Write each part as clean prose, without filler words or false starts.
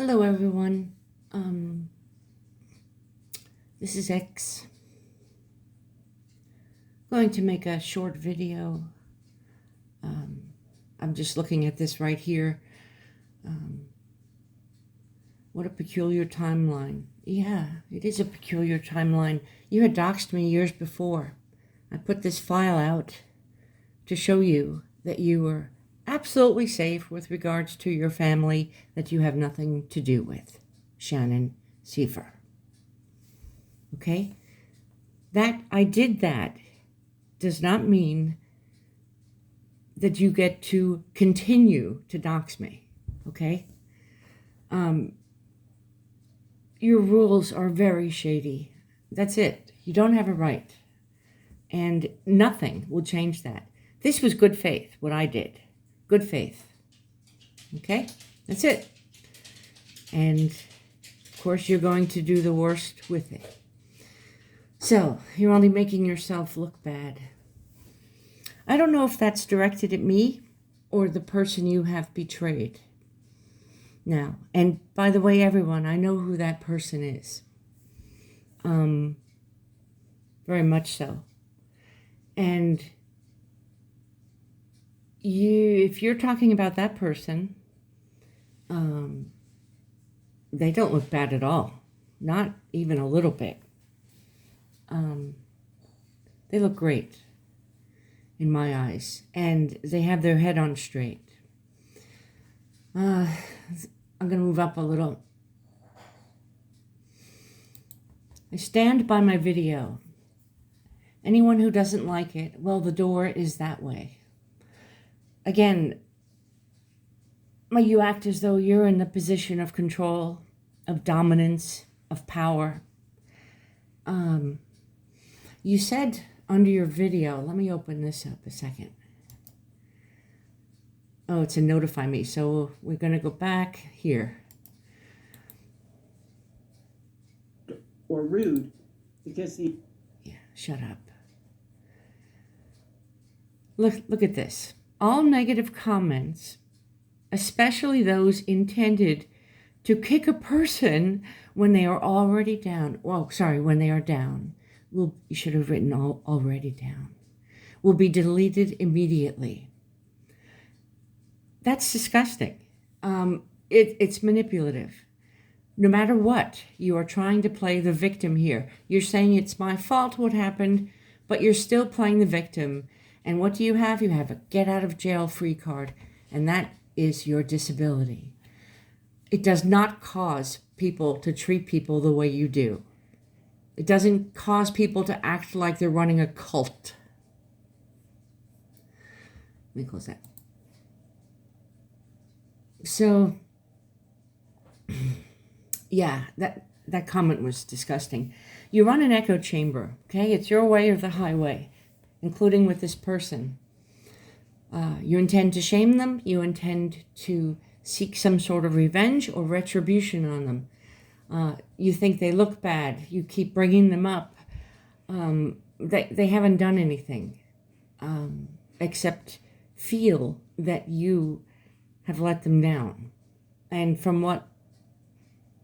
Hello, everyone. This is X. Going to make a short video. I'm just looking at this right here. What a peculiar timeline. Yeah, it is a peculiar timeline. You had doxed me years before. I put this file out to show you that you were absolutely safe with regards to your family that you have nothing to do with. Shannon Seifer. Okay? That I did that does not mean that you get to continue to dox me. Okay? Your rules are very shady. That's it. You don't have a right. And nothing will change that. This was good faith, what I did. Good faith. Okay? That's it. And, of course, you're going to do the worst with it. So, you're only making yourself look bad. I don't know if that's directed at me or the person you have betrayed. Now, and by the way, everyone, I know who that person is. Very much so. And if you're talking about that person, they don't look bad at all. Not even a little bit. They look great in my eyes. And they have their head on straight. I'm going to move up a little. I stand by my video. Anyone who doesn't like it, well, the door is that way. Again, you act as though you're in the position of control, of dominance, of power. You said under your video, let me open this up a second. Oh, it's a notify me. So we're going to go back here. Or rude, because he... Yeah, shut up. Look at this. All negative comments, especially those intended to kick a person when they are already down. Well, sorry, when they are down. You should have written already down. Will be deleted immediately. That's disgusting. It's manipulative. No matter what, you are trying to play the victim here. You're saying it's my fault what happened, but you're still playing the victim. And what do you have? You have a get out of jail free card, and that is your disability. It does not cause people to treat people the way you do. It doesn't cause people to act like they're running a cult. Let me close that. So, yeah, that comment was disgusting. You run an echo chamber, okay? It's your way or the highway, including with this person. You intend to shame them. You intend to seek some sort of revenge or retribution on them. You think they look bad. You keep bringing them up. They haven't done anything except feel that you have let them down. And from what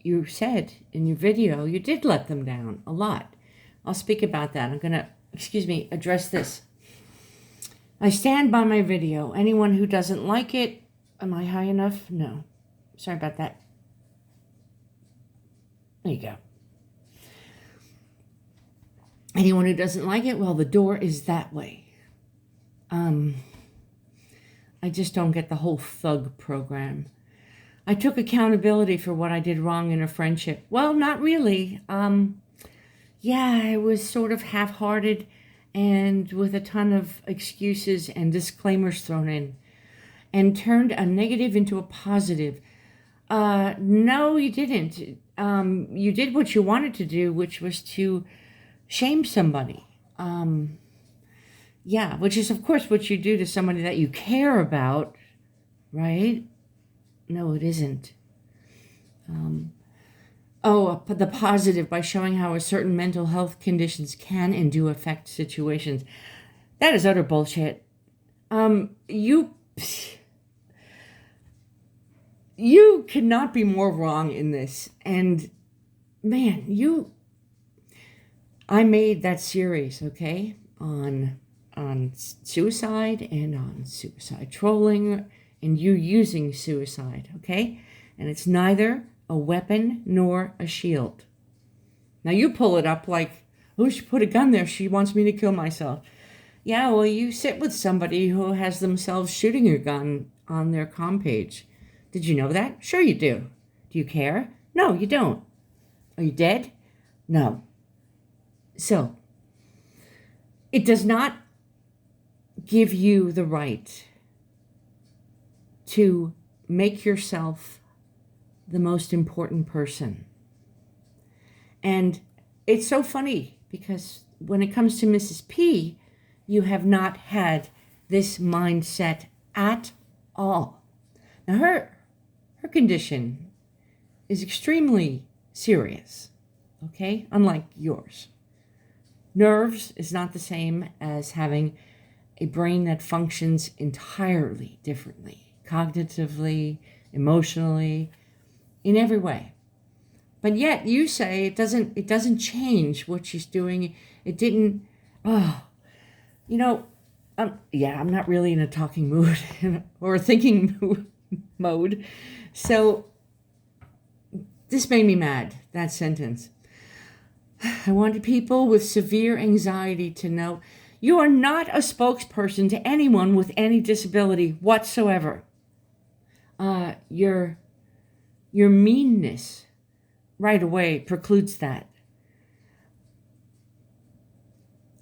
you said in your video, you did let them down a lot. I'll speak about that. I'm going to, address this. I stand by my video. Anyone who doesn't like it, am I high enough? No. Sorry about that. There you go. Anyone who doesn't like it, well, the door is that way. I just don't get the whole thug program. I took accountability for what I did wrong in a friendship. Well, not really. Yeah, I was sort of half-hearted and with a ton of excuses and disclaimers thrown in and turned a negative into a positive. No, you didn't. You did what you wanted to do, which was to shame somebody. Yeah, which is, of course, what you do to somebody that you care about, right? No, it isn't. The positive by showing how a certain mental health conditions can and do affect situations. That is utter bullshit. you cannot be more wrong in this. And man, I made that series, okay, on suicide and on suicide trolling and you using suicide, okay? And it's neither a weapon nor a shield. Now you pull it up like, oh, she put a gun there. She wants me to kill myself. Yeah, well, you sit with somebody who has themselves shooting a gun on their comm page. Did you know that? Sure you do. Do you care? No, you don't. Are you dead? No. So, it does not give you the right to make yourself the most important person. And it's so funny because when it comes to Mrs. P, you have not had this mindset at all. Now her condition is extremely serious, okay? Unlike yours. Nerves is not the same as having a brain that functions entirely differently, cognitively, emotionally, in every way. But yet you say it doesn't change what she's doing. It didn't, I'm not really in a talking mood or a thinking mode. So this made me mad, that sentence. I wanted people with severe anxiety to know you are not a spokesperson to anyone with any disability whatsoever. Your meanness right away precludes that.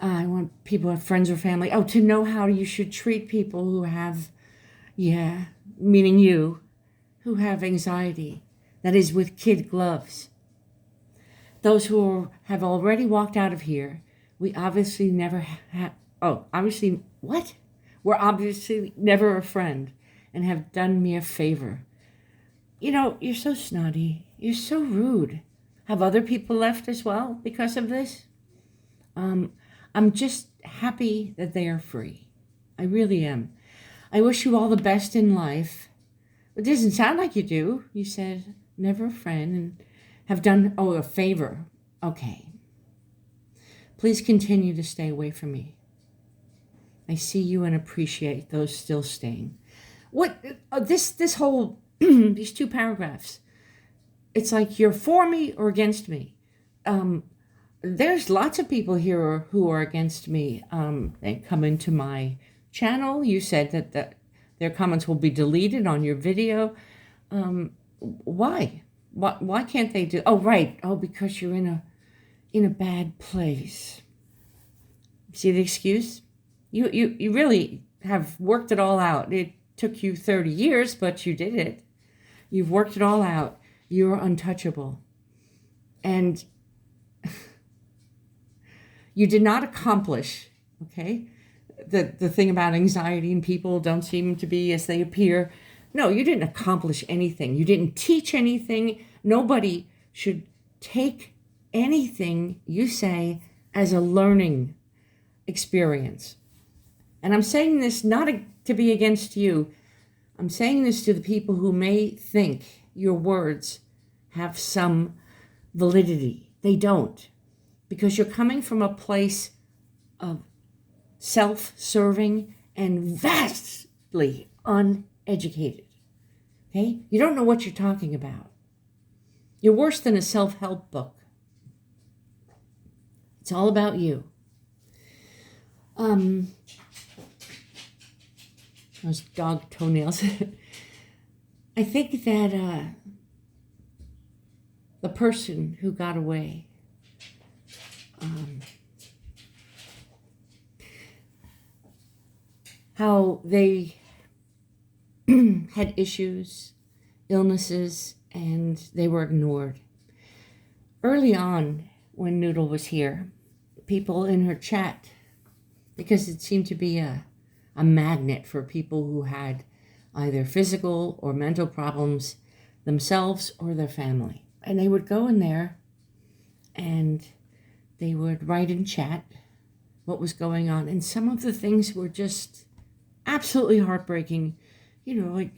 I want people who have friends or family, to know how you should treat people who have, meaning you, who have anxiety. That is with kid gloves. Those who have already walked out of here, we obviously never have, obviously, what? We're obviously never a friend and have done me a favor. You're so snotty. You're so rude. Have other people left as well because of this? I'm just happy that they are free. I really am. I wish you all the best in life. It doesn't sound like you do. You said never a friend and have done, a favor. Okay. Please continue to stay away from me. I see you and appreciate those still staying. What, this whole, these two paragraphs, it's like you're for me or against me. There's lots of people here who are against me. They come into my channel. You said that their comments will be deleted on your video. Why? Why can't they do? Oh, right. Oh, because you're in a bad place. See the excuse? You really have worked it all out. It took you 30 years, but you did it. You've worked it all out. You're untouchable. And you did not accomplish, okay, the thing about anxiety and people don't seem to be as they appear. No, you didn't accomplish anything. You didn't teach anything. Nobody should take anything you say as a learning experience. And I'm saying this not to be against you. I'm saying this to the people who may think your words have some validity. They don't. Because you're coming from a place of self-serving and vastly uneducated. Okay? You don't know what you're talking about. You're worse than a self-help book. It's all about you. Those dog toenails. I think that the person who got away, how they had issues, illnesses, and they were ignored. Early on, when Noodle was here, people in her chat, because it seemed to be a magnet for people who had either physical or mental problems themselves or their family. And they would go in there and they would write in chat what was going on. And some of the things were just absolutely heartbreaking. Like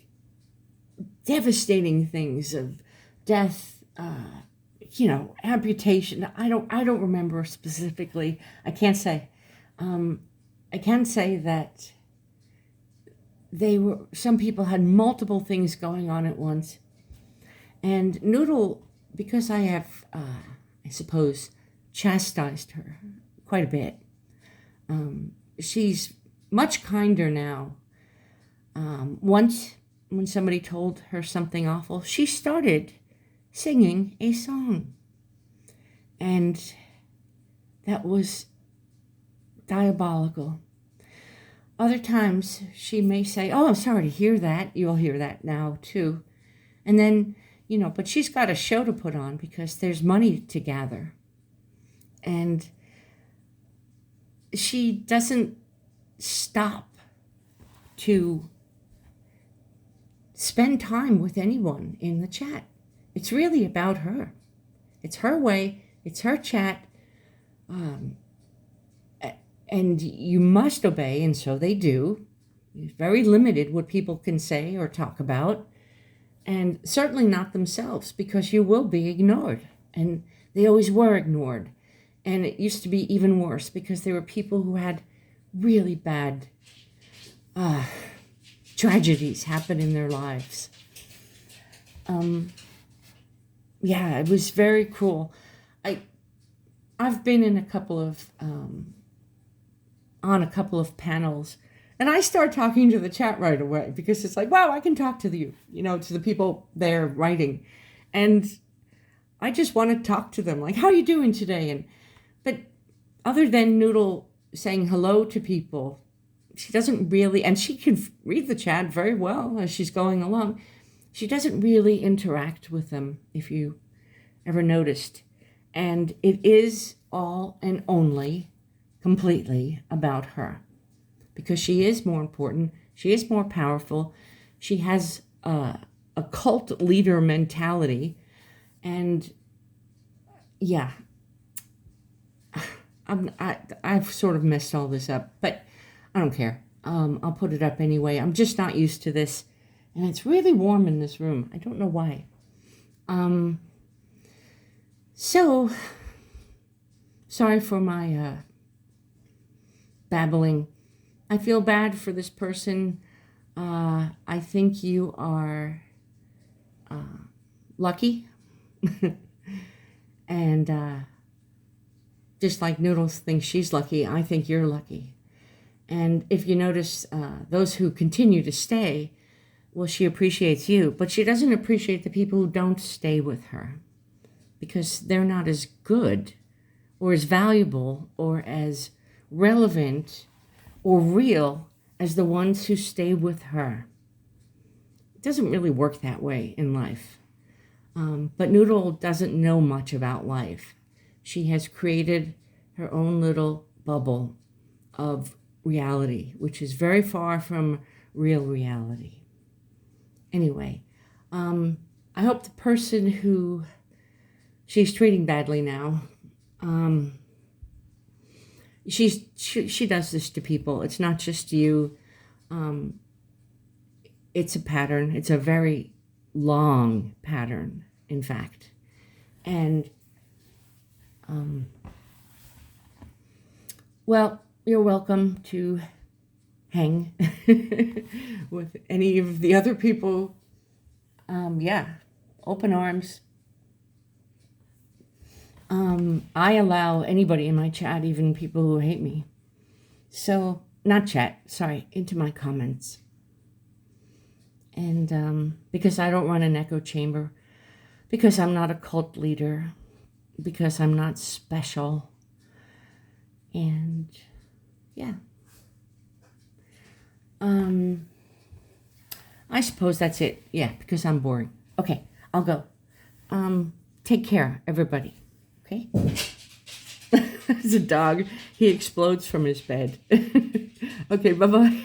devastating things of death, amputation. I don't remember specifically. I can't say. I can say that some people had multiple things going on at once. And Noodle, because I have, I suppose, chastised her quite a bit, she's much kinder now. Once, when somebody told her something awful, she started singing a song. And that was diabolical. Other times, she may say, "Oh, I'm sorry to hear that." You'll hear that now, too. And then, but she's got a show to put on because there's money to gather. And she doesn't stop to spend time with anyone in the chat. It's really about her. It's her way. It's her chat. And you must obey, and so they do. It's very limited what people can say or talk about. And certainly not themselves, because you will be ignored. And they always were ignored. And it used to be even worse because there were people who had really bad tragedies happen in their lives. It was very cruel. I've been in a couple of on a couple of panels, and I start talking to the chat right away because it's like, wow, I can talk to you, to the people there writing, and I just want to talk to them, like, how are you doing today? But other than Noodle saying hello to people, she doesn't really, and she can read the chat very well as she's going along. She doesn't really interact with them, if you ever noticed. And it is all and only completely about her, because she is more important. She is more powerful. She has a cult leader mentality. And yeah, I've sort of messed all this up, but I don't care. I'll put it up anyway. I'm just not used to this. And it's really warm in this room. I don't know why. So, sorry for my babbling. I feel bad for this person. I think you are lucky. And just like Noodles thinks she's lucky, I think you're lucky. And if you notice, those who continue to stay, well, she appreciates you, but she doesn't appreciate the people who don't stay with her, because they're not as good or as valuable or as relevant or real as the ones who stay with her. It doesn't really work that way in life. But Noodle doesn't know much about life. She has created her own little bubble of reality, which is very far from real reality. Anyway, I hope the person who she's treating badly now, she does this to people. It's not just you. It's a pattern. It's a very long pattern, in fact. And, well, you're welcome to hang with any of the other people. Open arms. I allow anybody in my chat, even people who hate me. So, not chat, sorry, into my comments. And because I don't run an echo chamber, because I'm not a cult leader, because I'm not special. And yeah. I suppose that's it. Yeah, because I'm boring. Okay, I'll go. Take care, everybody. Okay? There's a dog. He explodes from his bed. Okay, bye-bye.